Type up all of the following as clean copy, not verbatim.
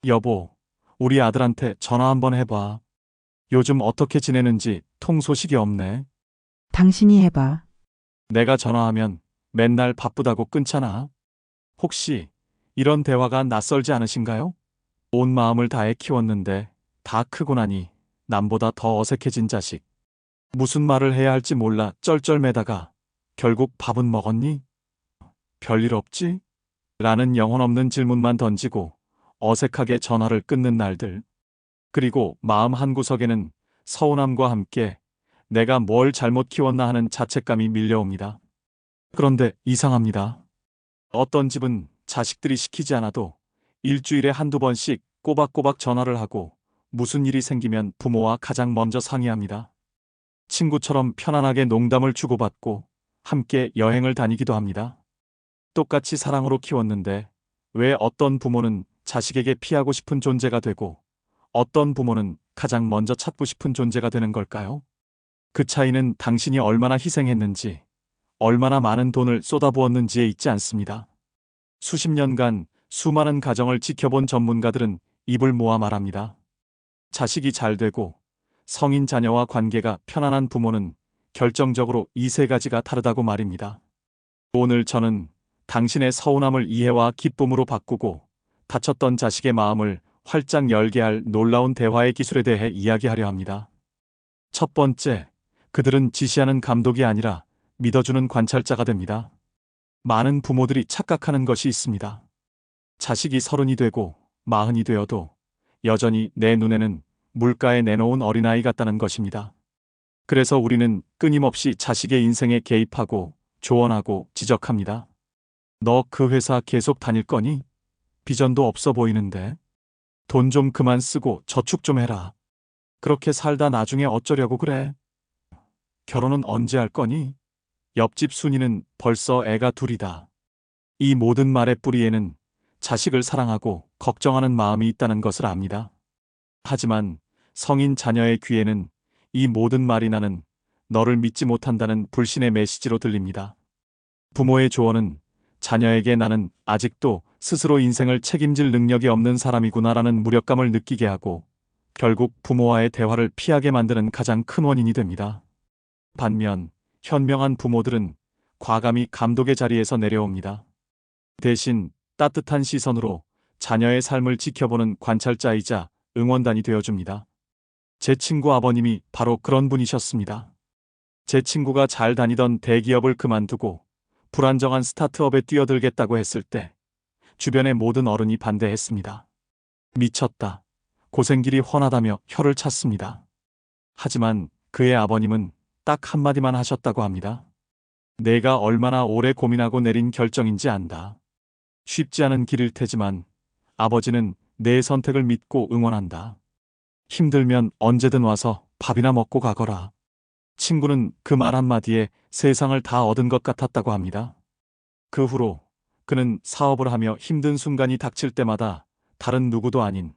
여보, 우리 아들한테 전화 한번 해봐. 요즘 어떻게 지내는지 통 소식이 없네. 당신이 해봐. 내가 전화하면 맨날 바쁘다고 끊잖아. 혹시 이런 대화가 낯설지 않으신가요? 온 마음을 다해 키웠는데 다 크고 나니 남보다 더 어색해진 자식. 무슨 말을 해야 할지 몰라 쩔쩔매다가 결국 밥은 먹었니? 별일 없지? 라는 영혼 없는 질문만 던지고 어색하게 전화를 끊는 날들. 그리고 마음 한구석에는 서운함과 함께 내가 뭘 잘못 키웠나 하는 자책감이 밀려옵니다. 그런데 이상합니다. 어떤 집은 자식들이 시키지 않아도 일주일에 한두 번씩 꼬박꼬박 전화를 하고 무슨 일이 생기면 부모와 가장 먼저 상의합니다. 친구처럼 편안하게 농담을 주고받고 함께 여행을 다니기도 합니다. 똑같이 사랑으로 키웠는데 왜 어떤 부모는 자식에게 피하고 싶은 존재가 되고 어떤 부모는 가장 먼저 찾고 싶은 존재가 되는 걸까요? 그 차이는 당신이 얼마나 희생했는지, 얼마나 많은 돈을 쏟아부었는지에 있지 않습니다. 수십 년간 수많은 가정을 지켜본 전문가들은 입을 모아 말합니다. 자식이 잘 되고 성인 자녀와 관계가 편안한 부모는 결정적으로 이 세 가지가 다르다고 말입니다. 오늘 저는 당신의 서운함을 이해와 기쁨으로 바꾸고 다쳤던 자식의 마음을 활짝 열게 할 놀라운 대화의 기술에 대해 이야기하려 합니다. 첫 번째, 그들은 지시하는 감독이 아니라 믿어주는 관찰자가 됩니다. 많은 부모들이 착각하는 것이 있습니다. 자식이 30이 되고 40이 되어도 여전히 내 눈에는 물가에 내놓은 어린아이 같다는 것입니다. 그래서 우리는 끊임없이 자식의 인생에 개입하고 조언하고 지적합니다. 너 그 회사 계속 다닐 거니? 비전도 없어 보이는데. 돈 좀 그만 쓰고 저축 좀 해라. 그렇게 살다 나중에 어쩌려고 그래? 결혼은 언제 할 거니? 옆집 순이는 벌써 애가 둘이다. 이 모든 말의 뿌리에는 자식을 사랑하고 걱정하는 마음이 있다는 것을 압니다. 하지만 성인 자녀의 귀에는 이 모든 말이 나는 너를 믿지 못한다는 불신의 메시지로 들립니다. 부모의 조언은 자녀에게 나는 아직도 스스로 인생을 책임질 능력이 없는 사람이구나라는 무력감을 느끼게 하고 결국 부모와의 대화를 피하게 만드는 가장 큰 원인이 됩니다. 반면 현명한 부모들은 과감히 감독의 자리에서 내려옵니다. 대신 따뜻한 시선으로 자녀의 삶을 지켜보는 관찰자이자 응원단이 되어줍니다. 제 친구 아버님이 바로 그런 분이셨습니다. 제 친구가 잘 다니던 대기업을 그만두고 불안정한 스타트업에 뛰어들겠다고 했을 때 주변의 모든 어른이 반대했습니다. 미쳤다. 고생길이 훤하다며 혀를 찼습니다. 하지만 그의 아버님은 딱 한마디만 하셨다고 합니다. 내가 얼마나 오래 고민하고 내린 결정인지 안다. 쉽지 않은 길일 테지만 아버지는 내 선택을 믿고 응원한다. 힘들면 언제든 와서 밥이나 먹고 가거라. 친구는 그 말 한마디에 세상을 다 얻은 것 같았다고 합니다. 그 후로 그는 사업을 하며 힘든 순간이 닥칠 때마다 다른 누구도 아닌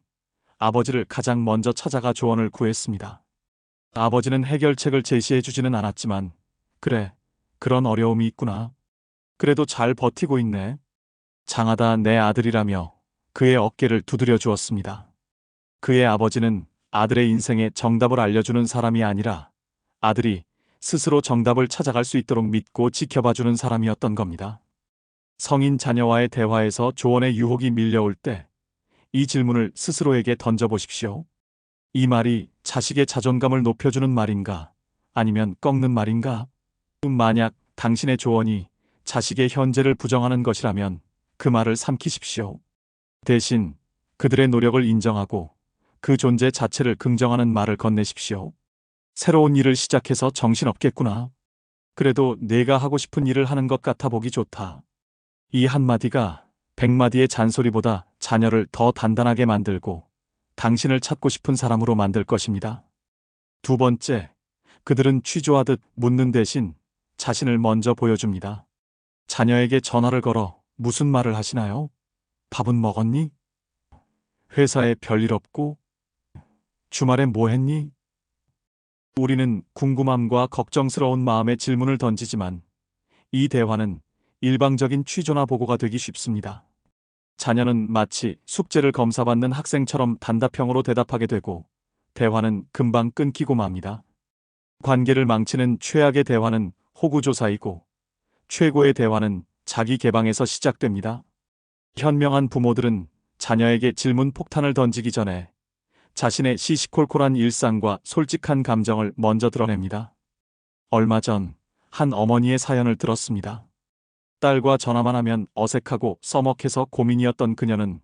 아버지를 가장 먼저 찾아가 조언을 구했습니다. 아버지는 해결책을 제시해 주지는 않았지만, 그래, 그런 어려움이 있구나. 그래도 잘 버티고 있네. 장하다 내 아들이라며 그의 어깨를 두드려 주었습니다. 그의 아버지는 아들의 인생에 정답을 알려주는 사람이 아니라 아들이 스스로 정답을 찾아갈 수 있도록 믿고 지켜봐주는 사람이었던 겁니다. 성인 자녀와의 대화에서 조언의 유혹이 밀려올 때 이 질문을 스스로에게 던져보십시오. 이 말이 자식의 자존감을 높여주는 말인가? 아니면 꺾는 말인가? 만약 당신의 조언이 자식의 현재를 부정하는 것이라면 그 말을 삼키십시오. 대신 그들의 노력을 인정하고 그 존재 자체를 긍정하는 말을 건네십시오. 새로운 일을 시작해서 정신없겠구나. 그래도 내가 하고 싶은 일을 하는 것 같아 보기 좋다. 이 한마디가 100마디의 잔소리보다 자녀를 더 단단하게 만들고 당신을 찾고 싶은 사람으로 만들 것입니다. 두 번째, 그들은 취조하듯 묻는 대신 자신을 먼저 보여줍니다. 자녀에게 전화를 걸어 무슨 말을 하시나요? 밥은 먹었니? 회사에 별일 없고? 주말엔 뭐 했니? 우리는 궁금함과 걱정스러운 마음에 질문을 던지지만 이 대화는 일방적인 취조나 보고가 되기 쉽습니다. 자녀는 마치 숙제를 검사받는 학생처럼 단답형으로 대답하게 되고 대화는 금방 끊기고 맙니다. 관계를 망치는 최악의 대화는 호구조사이고 최고의 대화는 자기 개방에서 시작됩니다. 현명한 부모들은 자녀에게 질문 폭탄을 던지기 전에 자신의 시시콜콜한 일상과 솔직한 감정을 먼저 드러냅니다. 얼마 전 한 어머니의 사연을 들었습니다. 딸과 전화만 하면 어색하고 서먹해서 고민이었던 그녀는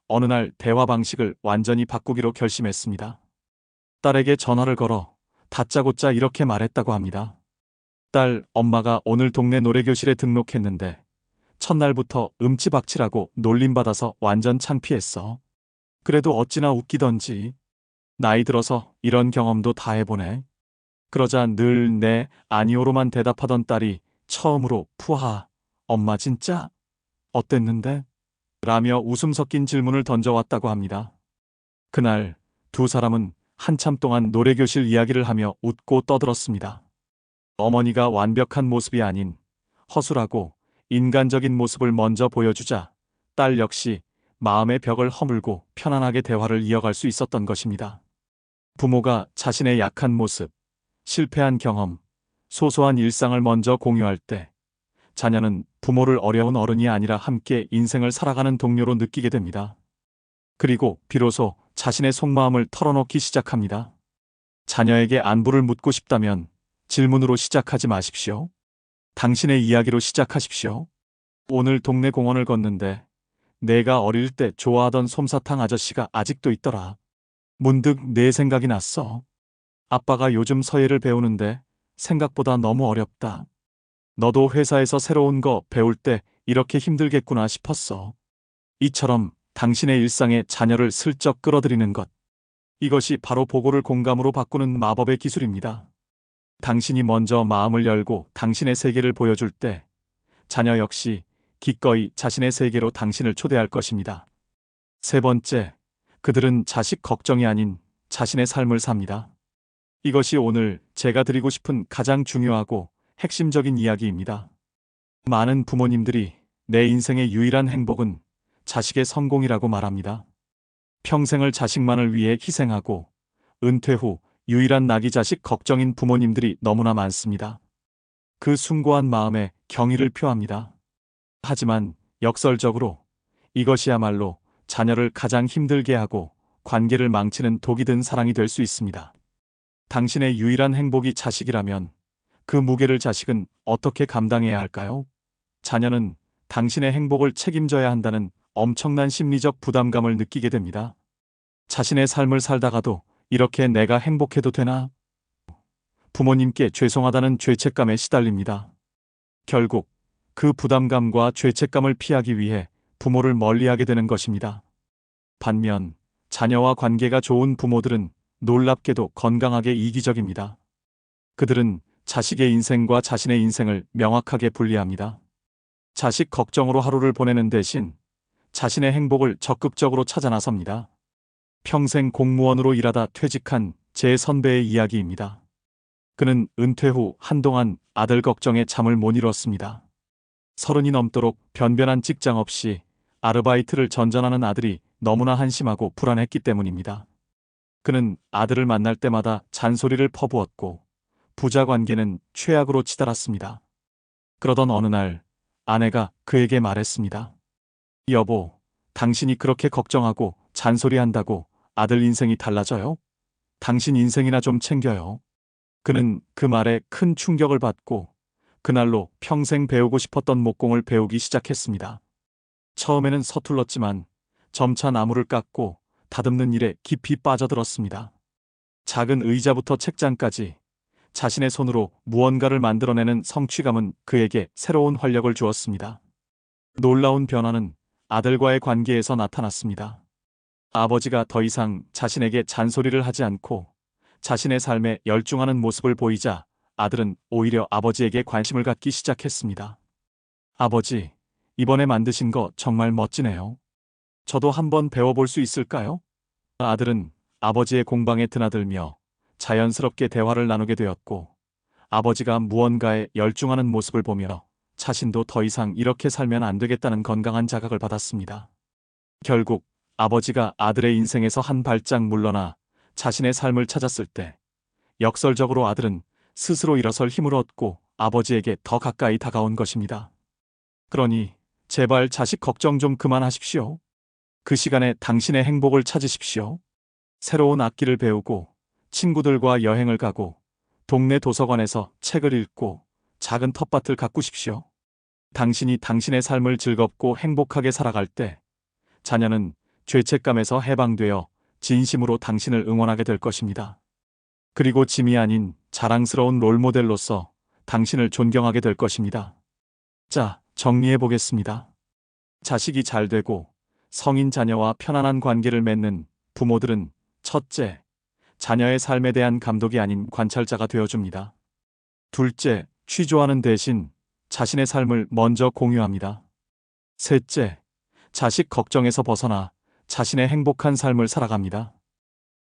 어느 날 대화 방식을 완전히 바꾸기로 결심했습니다. 딸에게 전화를 걸어 다짜고짜 이렇게 말했다고 합니다. 딸, 엄마가 오늘 동네 노래교실에 등록했는데 첫날부터 음치박치라고 놀림받아서 완전 창피했어. 그래도 어찌나 웃기던지. 나이 들어서 이런 경험도 다 해보네. 그러자 늘 네, 아니오로만 대답하던 딸이 처음으로 푸하, 엄마 진짜? 어땠는데? 라며 웃음 섞인 질문을 던져왔다고 합니다. 그날 두 사람은 한참 동안 노래교실 이야기를 하며 웃고 떠들었습니다. 어머니가 완벽한 모습이 아닌 허술하고 인간적인 모습을 먼저 보여주자 딸 역시 마음의 벽을 허물고 편안하게 대화를 이어갈 수 있었던 것입니다. 부모가 자신의 약한 모습, 실패한 경험, 소소한 일상을 먼저 공유할 때 자녀는 부모를 어려운 어른이 아니라 함께 인생을 살아가는 동료로 느끼게 됩니다. 그리고 비로소 자신의 속마음을 털어놓기 시작합니다. 자녀에게 안부를 묻고 싶다면 질문으로 시작하지 마십시오. 당신의 이야기로 시작하십시오. 오늘 동네 공원을 걷는데 내가 어릴 때 좋아하던 솜사탕 아저씨가 아직도 있더라. 문득 내 생각이 났어. 아빠가 요즘 서예를 배우는데 생각보다 너무 어렵다. 너도 회사에서 새로운 거 배울 때 이렇게 힘들겠구나 싶었어. 이처럼 당신의 일상에 자녀를 슬쩍 끌어들이는 것. 이것이 바로 보고를 공감으로 바꾸는 마법의 기술입니다. 당신이 먼저 마음을 열고 당신의 세계를 보여줄 때 자녀 역시 기꺼이 자신의 세계로 당신을 초대할 것입니다. 세 번째, 그들은 자식 걱정이 아닌 자신의 삶을 삽니다. 이것이 오늘 제가 드리고 싶은 가장 중요하고 핵심적인 이야기입니다. 많은 부모님들이 내 인생의 유일한 행복은 자식의 성공이라고 말합니다. 평생을 자식만을 위해 희생하고 은퇴 후 유일한 낙이 자식 걱정인 부모님들이 너무나 많습니다. 그 숭고한 마음에 경의를 표합니다. 하지만 역설적으로 이것이야말로 자녀를 가장 힘들게 하고 관계를 망치는 독이 든 사랑이 될 수 있습니다. 당신의 유일한 행복이 자식이라면 그 무게를 자식은 어떻게 감당해야 할까요? 자녀는 당신의 행복을 책임져야 한다는 엄청난 심리적 부담감을 느끼게 됩니다. 자신의 삶을 살다가도 이렇게 내가 행복해도 되나? 부모님께 죄송하다는 죄책감에 시달립니다. 결국 그 부담감과 죄책감을 피하기 위해 부모를 멀리하게 되는 것입니다. 반면 자녀와 관계가 좋은 부모들은 놀랍게도 건강하게 이기적입니다. 그들은 자식의 인생과 자신의 인생을 명확하게 분리합니다. 자식 걱정으로 하루를 보내는 대신 자신의 행복을 적극적으로 찾아 나섭니다. 평생 공무원으로 일하다 퇴직한 제 선배의 이야기입니다. 그는 은퇴 후 한동안 아들 걱정에 잠을 못 이뤘습니다. 30이 넘도록 변변한 직장 없이 아르바이트를 전전하는 아들이 너무나 한심하고 불안했기 때문입니다. 그는 아들을 만날 때마다 잔소리를 퍼부었고 부자 관계는 최악으로 치달았습니다. 그러던 어느 날 아내가 그에게 말했습니다. 여보, 당신이 그렇게 걱정하고 잔소리한다고 아들 인생이 달라져요? 당신 인생이나 좀 챙겨요. 그는 그 말에 큰 충격을 받고 그날로 평생 배우고 싶었던 목공을 배우기 시작했습니다. 처음에는 서툴렀지만 점차 나무를 깎고 다듬는 일에 깊이 빠져들었습니다. 작은 의자부터 책장까지 자신의 손으로 무언가를 만들어내는 성취감은 그에게 새로운 활력을 주었습니다. 놀라운 변화는 아들과의 관계에서 나타났습니다. 아버지가 더 이상 자신에게 잔소리를 하지 않고 자신의 삶에 열중하는 모습을 보이자 아들은 오히려 아버지에게 관심을 갖기 시작했습니다. 아버지, 이번에 만드신 거 정말 멋지네요. 저도 한번 배워볼 수 있을까요? 아들은 아버지의 공방에 드나들며 자연스럽게 대화를 나누게 되었고 아버지가 무언가에 열중하는 모습을 보며 자신도 더 이상 이렇게 살면 안 되겠다는 건강한 자각을 받았습니다. 결국 아버지가 아들의 인생에서 한 발짝 물러나 자신의 삶을 찾았을 때 역설적으로 아들은 스스로 일어설 힘을 얻고 아버지에게 더 가까이 다가온 것입니다. 그러니 제발 자식 걱정 좀 그만하십시오. 그 시간에 당신의 행복을 찾으십시오. 새로운 악기를 배우고 친구들과 여행을 가고 동네 도서관에서 책을 읽고 작은 텃밭을 가꾸십시오. 당신이 당신의 삶을 즐겁고 행복하게 살아갈 때 자녀는 죄책감에서 해방되어 진심으로 당신을 응원하게 될 것입니다. 그리고 짐이 아닌 자랑스러운 롤모델로서 당신을 존경하게 될 것입니다. 자, 정리해 보겠습니다. 자식이 잘 되고 성인 자녀와 편안한 관계를 맺는 부모들은 첫째, 자녀의 삶에 대한 감독이 아닌 관찰자가 되어줍니다. 둘째, 취조하는 대신 자신의 삶을 먼저 공유합니다. 셋째, 자식 걱정에서 벗어나 자신의 행복한 삶을 살아갑니다.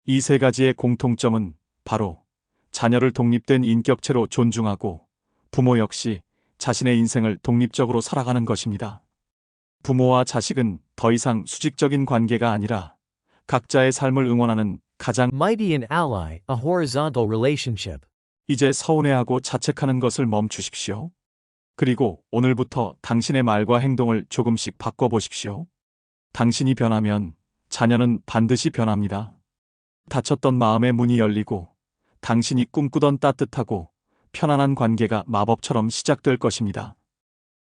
이 세 가지의 공통점은 바로 자녀를 독립된 인격체로 존중하고 부모 역시 자신의 인생을 독립적으로 살아가는 것입니다. 부모와 자식은 더 이상 수직적인 관계가 아니라 각자의 삶을 응원하는 가장 Mighty an ally, a horizontal relationship. 이제 서운해하고 자책하는 것을 멈추십시오. 그리고 오늘부터 당신의 말과 행동을 조금씩 바꿔보십시오. 당신이 변하면 자녀는 반드시 변합니다. 닫혔던 마음의 문이 열리고 당신이 꿈꾸던 따뜻하고 편안한 관계가 마법처럼 시작될 것입니다.